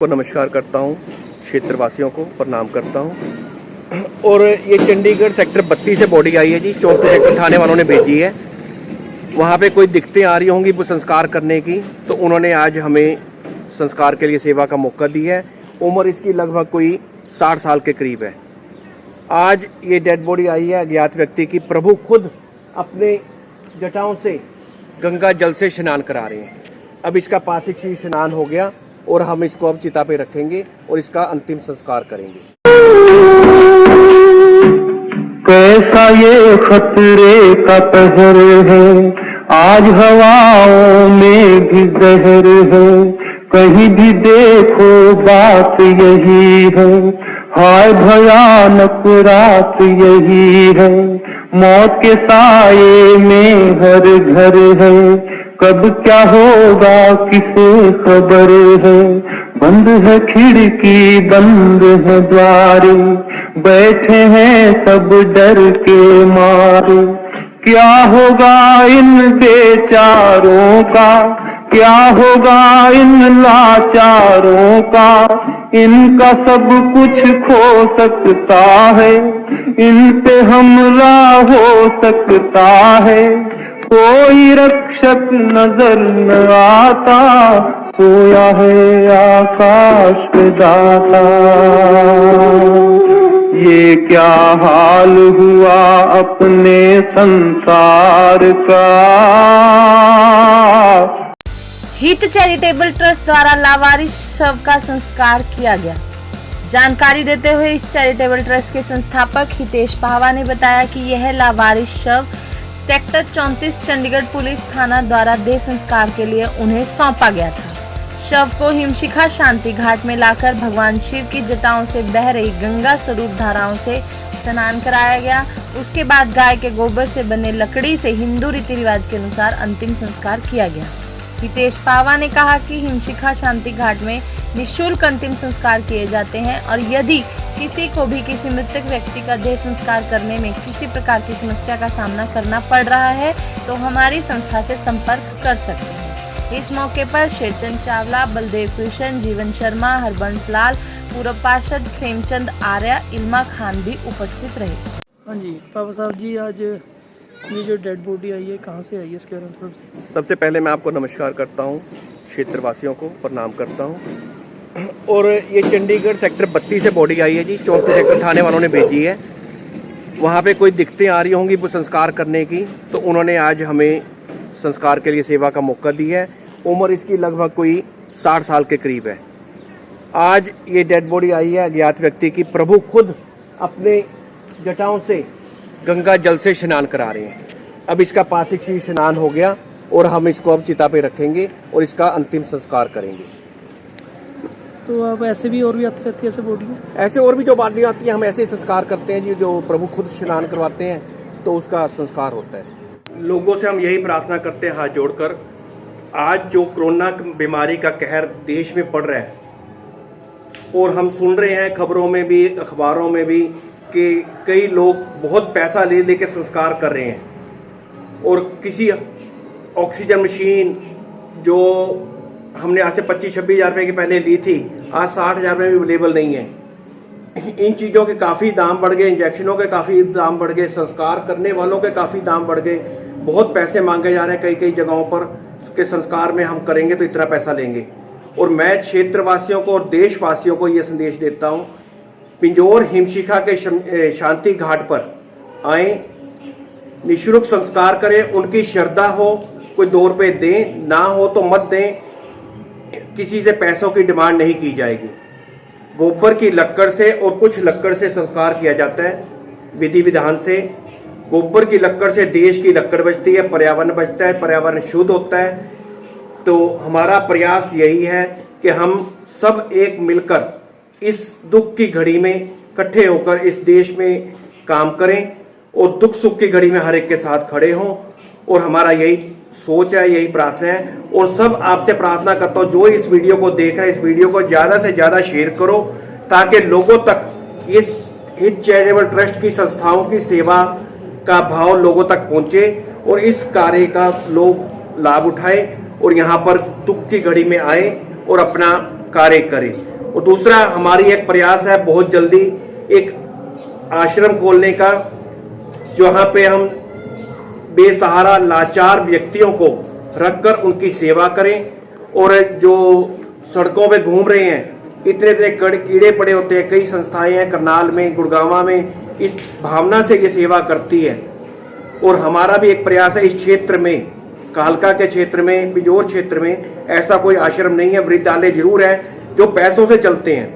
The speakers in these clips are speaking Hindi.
को नमस्कार करता हूं, क्षेत्रवासियों को प्रणाम करता हूं। और ये चंडीगढ़ सेक्टर 32 से बॉडी आई है जी, 34 सेक्टर थाने वालों ने भेजी है। वहां पे कोई दिक्कतें आ रही होंगी वो संस्कार करने की, तो उन्होंने आज हमें संस्कार के लिए सेवा का मौका दी है। उम्र इसकी लगभग कोई 60 साल के करीब है। आज ये डेड बॉडी आई है अज्ञात व्यक्ति की। प्रभु खुद अपने जटाओं से गंगा जल से स्नान करा रहे हैं। अब इसका पार्थिव स्नान हो गया और हम इसको अब चिता पे रखेंगे और इसका अंतिम संस्कार करेंगे। कैसा ये खतरे का कहर है, आज हवाओं में भी जहर है, कहीं भी देखो बात यही है, हाय भयानक रात यही है, मौत के साये में हर घर है, कब क्या होगा किसे खबर है, बंद है खिड़की बंद है द्वारे, बैठे हैं सब डर के मारे, क्या होगा इन बेचारों का, क्या होगा इन लाचारों का, इनका सब कुछ खो सकता है, इन पे हमला हो सकता है, कोई रक्षक नजर न आता, सोया है आकाश पे दाता। ये क्या हाल हुआ अपने संसार का। हित चैरिटेबल ट्रस्ट द्वारा लावारिस शव का संस्कार किया गया। जानकारी देते हुए इस चैरिटेबल ट्रस्ट के संस्थापक हितेश पाहवा ने बताया कि यह लावारिस शव सेक्टर 34 चंडीगढ़ पुलिस थाना द्वारा देह संस्कार के लिए उन्हें सौंपा गया था। शव को हिमशिखा शांति घाट में लाकर भगवान शिव की जटाओं से बह रही गंगा स्वरूप धाराओं से स्नान कराया गया। उसके बाद गाय के गोबर से बने लकड़ी से हिंदू रीति रिवाज के अनुसार अंतिम संस्कार किया गया। हितेश पाहवा ने कहा कि हिमशिखा शांति घाट में निःशुल्क अंतिम संस्कार किए जाते हैं और यदि किसी को भी किसी मृतक व्यक्ति का देह संस्कार करने में किसी प्रकार की समस्या का सामना करना पड़ रहा है तो हमारी संस्था से संपर्क कर सकते हैं। इस मौके पर शेरचंद चावला, बलदेव कृष्ण, जीवन शर्मा, हरबंस लाल, पूर्व पार्षद खेमचंद आर्या, इल्मा खान भी उपस्थित रहे। हाँ जी पापा साहब जी, आज ये जो डेड बॉडी आई है कहाँ से आई है, इसके बारे में थोड़ा। सबसे पहले मैं आपको नमस्कार करता हूं, क्षेत्रवासियों को प्रणाम करता हूं। और ये चंडीगढ़ सेक्टर 32 से बॉडी आई है जी, 34 सेक्टर थाने वालों ने भेजी है। वहाँ पे कोई दिक्कतें आ रही होंगी वो संस्कार करने की, तो उन्होंने आज हमें संस्कार के लिए सेवा का मौका दी है। उम्र इसकी लगभग कोई 60 साल के करीब है। आज ये डेड बॉडी आई है अज्ञात व्यक्ति की। प्रभु खुद अपने जटाओं से गंगा जल से स्नान करा रहे हैं। अब इसका पार्थिव स्नान हो गया और हम इसको अब चिता पे रखेंगे और इसका अंतिम संस्कार करेंगे। तो अब ऐसे भी और भी आती रहती है ऐसे बॉडी में? ऐसे और भी जो बॉडियाँ आती हैं हम ऐसे ही संस्कार करते हैं जी, जो प्रभु खुद स्नान करवाते हैं तो उसका संस्कार होता है। लोगों से हम यही प्रार्थना करते हैं हाथ जोड़कर, आज जो कोरोना बीमारी का कहर देश में पड़ रहा है और हम सुन रहे हैं खबरों में भी अखबारों में भी कि कई लोग बहुत पैसा ले लेके संस्कार कर रहे हैं और किसी ऑक्सीजन मशीन जो हमने आज से 25-26 हज़ार रुपये की पहले ली थी, आज 60 हज़ार रुपये में अवेलेबल नहीं है। इन चीज़ों के काफ़ी दाम बढ़ गए, इंजेक्शनों के काफ़ी दाम बढ़ गए, संस्कार करने वालों के काफ़ी दाम बढ़ गए, बहुत पैसे मांगे जा रहे हैं कई जगहों पर कि संस्कार में हम करेंगे तो इतना पैसा लेंगे। और मैं क्षेत्रवासियों को और देशवासियों को ये संदेश देता हूँ, पिंजौर हिमशिखा के शांति घाट पर आएँ, निःशुल्क संस्कार करें। उनकी श्रद्धा हो, कोई 2 रुपये दें, ना हो तो मत दें, किसी से पैसों की डिमांड नहीं की जाएगी। गोबर की लकड़ से और कुछ लकड़ से संस्कार किया जाता है विधि विधान से। गोबर की लकड़ से देश की लकड़ बचती है, पर्यावरण बचता है, पर्यावरण शुद्ध होता है। तो हमारा प्रयास यही है कि हम सब एक मिलकर इस दुख की घड़ी में इकट्ठे होकर इस देश में काम करें और दुख सुख की घड़ी में हर एक के साथ खड़े हों। और हमारा यही सोच है, यही प्रार्थना है। और सब आपसे प्रार्थना करता हूँ जो इस वीडियो को देख रहे हैं, इस वीडियो को ज़्यादा से ज़्यादा शेयर करो ताकि लोगों तक इस हित चैरिटेबल ट्रस्ट की संस्थाओं की सेवा का भाव लोगों तक पहुँचे और इस कार्य का लोग लाभ उठाएं और यहाँ पर दुख की घड़ी में आए और अपना कार्य करें। और दूसरा हमारी एक प्रयास है बहुत जल्दी एक आश्रम खोलने का, जहां पे हम बेसहारा लाचार व्यक्तियों को रखकर उनकी सेवा करें। और जो सड़कों पे घूम रहे हैं, इतने इतने कीड़े पड़े होते हैं, कई संस्थाएं हैं करनाल में, गुड़गांव में, इस भावना से ये सेवा करती है। और हमारा भी एक प्रयास है इस क्षेत्र में, कालका के क्षेत्र में, बिजोर क्षेत्र में ऐसा कोई आश्रम नहीं है। वृद्धालय जरूर है जो पैसों से चलते हैं,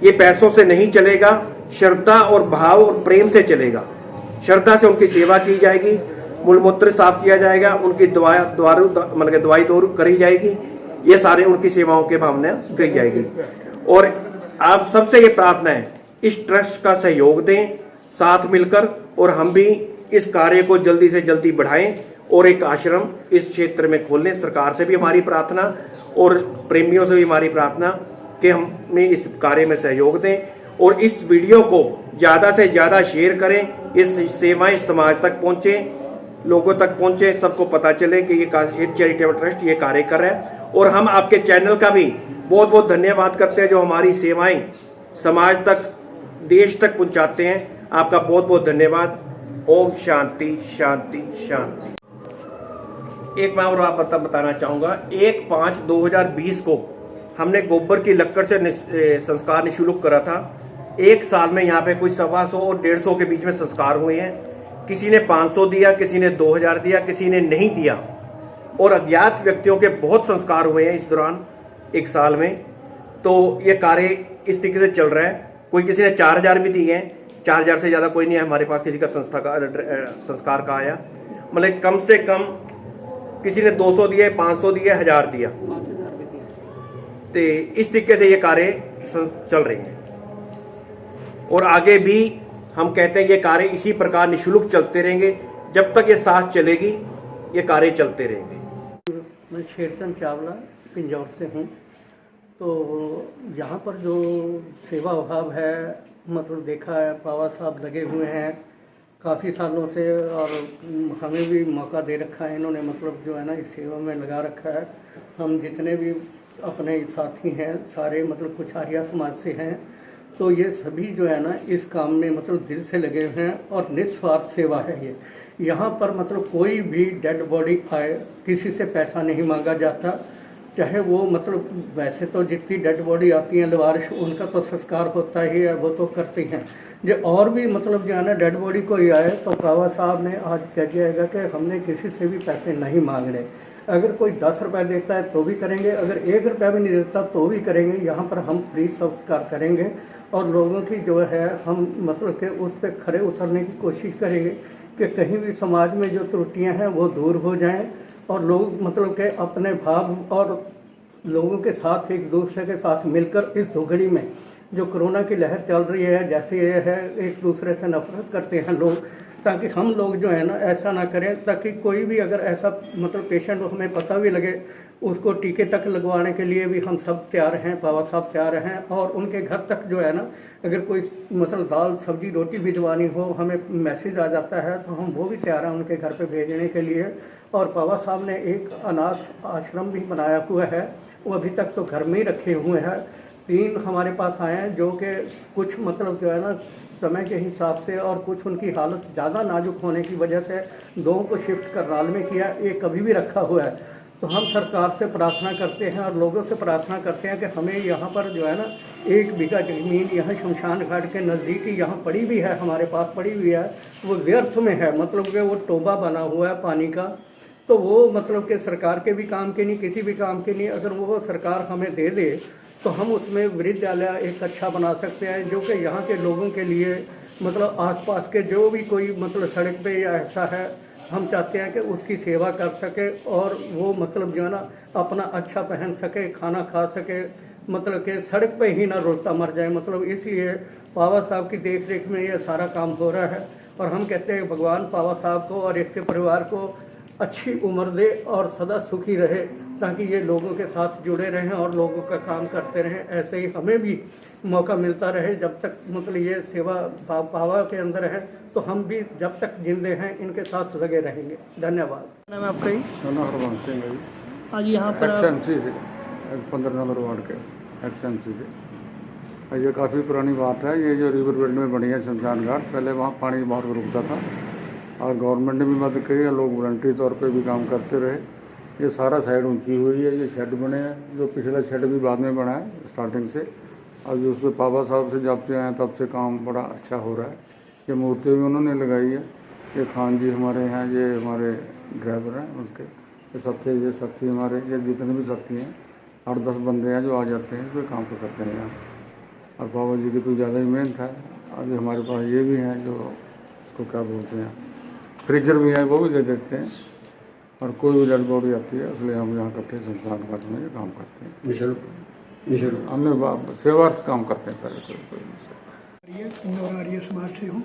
ये पैसों से नहीं चलेगा, श्रद्धा और भाव और प्रेम से चलेगा। श्रद्धा से उनकी सेवा की जाएगी, मूलमूत्र साफ किया जाएगा, उनकी दवाई दौर करी जाएगी, ये सारे उनकी सेवाओं के भावना करी जाएगी। और आप सबसे ये प्रार्थना है इस ट्रस्ट का सहयोग दें साथ मिलकर, और हम भी इस कार्य को जल्दी से जल्दी बढ़ाएं और एक आश्रम इस क्षेत्र में खोलें। सरकार से भी हमारी प्रार्थना और प्रेमियों से भी हमारी प्रार्थना कि हमें इस कार्य में सहयोग दें और इस वीडियो को ज़्यादा से ज़्यादा शेयर करें। इस सेवाएं समाज तक पहुँचे, लोगों तक पहुँचे, सबको पता चले कि ये हित चैरिटेबल ट्रस्ट ये कार्य कर रहा है। और हम आपके चैनल का भी बहुत बहुत धन्यवाद करते हैं जो हमारी सेवाएं समाज तक, देश तक पहुंचाते हैं। आपका बहुत बहुत धन्यवाद। ओम शांति शांति शांति। एक मैं और आप बताना चाहूँगा, 1/5/2020 को हमने गोबर की लकड़ से संस्कार निःशुल्क करा था। एक साल में यहाँ पे कोई 125 और 150 के बीच में संस्कार हुए हैं। किसी ने 500 दिया, किसी ने 2000 दिया, किसी ने नहीं दिया। और अज्ञात व्यक्तियों के बहुत संस्कार हुए हैं इस दौरान एक साल में। तो ये कार्य इस तरीके से चल रहा है। कोई किसी ने 4000 भी दिए हैं, 4000 से ज़्यादा कोई नहीं है हमारे पास किसी का संस्कार का आया। मतलब कम से कम किसी ने 200 दिए, 500 दिए, 1000 दिया। तो इस तरीके से ये कार्य चल रहे हैं और आगे भी हम कहते हैं ये कार्य इसी प्रकार निःशुल्क चलते रहेंगे। जब तक ये सांस चलेगी ये कार्य चलते रहेंगे। मैं शेरचंद चावला पिंजौर से हूँ। तो यहाँ पर जो सेवा भाव है, मतलब देखा है, पावा साहब लगे हुए हैं काफ़ी सालों से और हमें भी मौका दे रखा है इन्होंने, मतलब जो है ना इस सेवा में लगा रखा है। हम जितने भी अपने साथी हैं सारे मतलब कुछ आर्या समाज से हैं, तो ये सभी जो है ना इस काम में मतलब दिल से लगे हुए हैं और निस्वार्थ सेवा है ये। यहाँ पर मतलब कोई भी डेड बॉडी आए, किसी से पैसा नहीं मांगा जाता, चाहे वो मतलब वैसे तो जितनी डेड बॉडी आती हैं लवारिश उनका तो संस्कार होता ही है, वो तो करते हैं। जो और भी मतलब जो है ना डेड बॉडी कोई आए तो बाबा साहब ने आज कह दिया है कि हमने किसी से भी पैसे नहीं मांगने। अगर कोई 10 रुपये देता है तो भी करेंगे, अगर 1 रुपया भी नहीं देता तो भी करेंगे। यहाँ पर हम फ्री संस्कार करेंगे और लोगों की जो है हम मतलब कि उस पर खरे उतरने की कोशिश करेंगे कि कहीं भी समाज में जो त्रुटियां हैं वो दूर हो जाएं और लोग मतलब के अपने भाव और लोगों के साथ एक दूसरे के साथ मिलकर इस धुगड़ी में जो कोरोना की लहर चल रही है, जैसे ये है एक दूसरे से नफरत करते हैं लोग, ताकि हम लोग जो है ना ऐसा ना करें, ताकि कोई भी अगर ऐसा मतलब पेशेंट हमें पता भी लगे उसको टीके तक लगवाने के लिए भी हम सब तैयार हैं, बाबा साहब तैयार हैं। और उनके घर तक जो है ना अगर कोई मतलब दाल सब्जी रोटी भिजवानी हो, हमें मैसेज आ जाता है तो हम वो भी तैयार हैं उनके घर पे भेजने के लिए। और बाबा साहब ने एक अनाथ आश्रम भी बनाया हुआ है, वो अभी तक तो घर में ही रखे हुए हैं। 3 हमारे पास आए हैं जो कि कुछ मतलब जो है ना समय के हिसाब से और कुछ उनकी हालत ज़्यादा नाजुक होने की वजह से 2 को शिफ्ट करनाल में किया, एक अभी भी रखा हुआ है। तो हम सरकार से प्रार्थना करते हैं और लोगों से प्रार्थना करते हैं कि हमें यहाँ पर जो है ना 1 बीघा ज़मीन यहाँ शमशान घाट के नज़दीक ही यहाँ पड़ी भी है, हमारे पास पड़ी हुई है, वो व्यर्थ में है, मतलब कि वो टोबा बना हुआ है पानी का। तो वो मतलब कि सरकार के भी काम के नहीं, किसी भी काम के नहीं। अगर वो सरकार हमें दे दे तो हम उसमें वृद्धालय एक अच्छा बना सकते हैं जो कि यहाँ के लोगों के लिए मतलब आसपास के जो भी कोई मतलब सड़क पे या ऐसा है, हम चाहते हैं कि उसकी सेवा कर सके और वो मतलब जो है ना अपना अच्छा पहन सके, खाना खा सके, मतलब कि सड़क पे ही ना रोता मर जाए। मतलब इसलिए पावा साहब की देख रेख में ये सारा काम हो रहा है। और हम कहते हैं भगवान पावा साहब को और इसके परिवार को अच्छी उम्र दे और सदा सुखी रहे, ताकि ये लोगों के साथ जुड़े रहें और लोगों का काम करते रहें। ऐसे ही हमें भी मौका मिलता रहे, जब तक मतलब ये सेवा पावा के अंदर है तो हम भी जब तक जिंदे हैं इनके साथ लगे रहेंगे। धन्यवाद। नाम है आपका ही? हरवंश सिंह है जी, आज यहाँ पर आप एक्सएमसी से 15 नंबर वार्ड के एक्सएमसी से। ये काफ़ी पुरानी बात है। ये जो रिवर बेल्ट में बनी है शमशान घाट, पहले वहाँ पानी बहुत रुकता था और गवर्नमेंट ने भी मदद करी है, लोग वॉलंटरी तौर पे भी काम करते रहे। ये सारा साइड ऊंची हुई है, ये शेड बने हैं, जो पिछला शेड भी बाद में बना है स्टार्टिंग से। और जो उससे बाबा साहब से जब से आए तब से काम बड़ा अच्छा हो रहा है। ये मूर्ति भी उन्होंने लगाई है। ये खान जी हमारे हैं, ये हमारे ड्राइवर हैं उसके, ये साथी हमारे, ये जितने भी साथी हैं 8-10 बंदे हैं जो आ जाते हैं, जो काम को करते हैं यहाँ। और बाबा जी की तो ज़्यादा ही मेहनत है। अभी हमारे पास ये भी हैं जो उसको क्या बोलते हैं, फ्रीजर भी है, वो भी दे देते हैं। और कोई भी डेड बॉडी आती है इसलिए हम यहाँ इकट्ठे शमशान घाट में ये काम करते हैं। हमने सेवार्थ काम करते हैं सारे कोई इंदौर आर्य समाज से हूँ।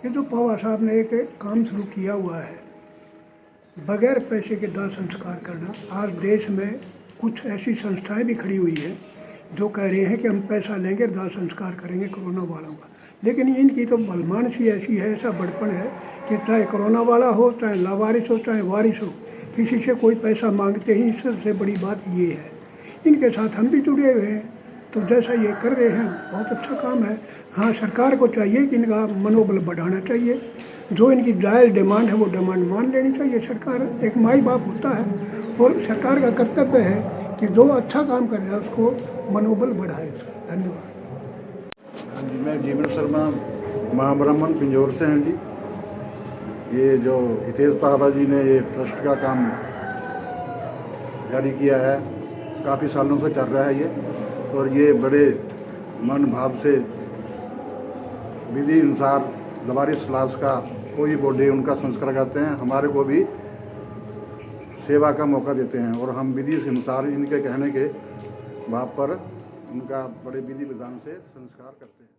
ये जो पावा साहब ने एक काम शुरू किया हुआ है, बगैर पैसे के दाह संस्कार करना। आज देश में कुछ ऐसी संस्थाएं भी खड़ी हुई हैं जो कह रहे हैं कि हम पैसा लेंगे, दाह संस्कार करेंगे कोरोना वालों का। लेकिन इनकी तो बलमानसी ऐसी है, ऐसा बड़पन है कि चाहे कोरोना वाला हो, चाहे लावारिस हो, चाहे वारिस हो, किसी से कोई पैसा मांगते ही। सबसे बड़ी बात ये है। इनके साथ हम भी जुड़े हुए हैं, तो जैसा ये कर रहे हैं बहुत अच्छा काम है। हाँ, सरकार को चाहिए कि इनका मनोबल बढ़ाना चाहिए। जो इनकी जायज़ डिमांड है वो डिमांड मान लेनी चाहिए। सरकार एक माई बाप होता है और सरकार का कर्तव्य है कि जो अच्छा काम कर रहा है उसको मनोबल बढ़ाए। धन्यवाद। हाँ जी, मैं जीवन शर्मा महाब्राह्मण पिंजौर से हैं जी। ये जो हितेश पावा जी ने ये ट्रस्ट का काम जारी किया है, काफ़ी सालों से चल रहा है ये, और ये बड़े मन भाव से विधि अनुसार लवारिस लाश का कोई बॉडी उनका संस्कार करते हैं, हमारे को भी सेवा का मौका देते हैं और हम विधि से अनुसार इनके कहने के भाव पर उनका बड़े विधि विधान से संस्कार करते हैं।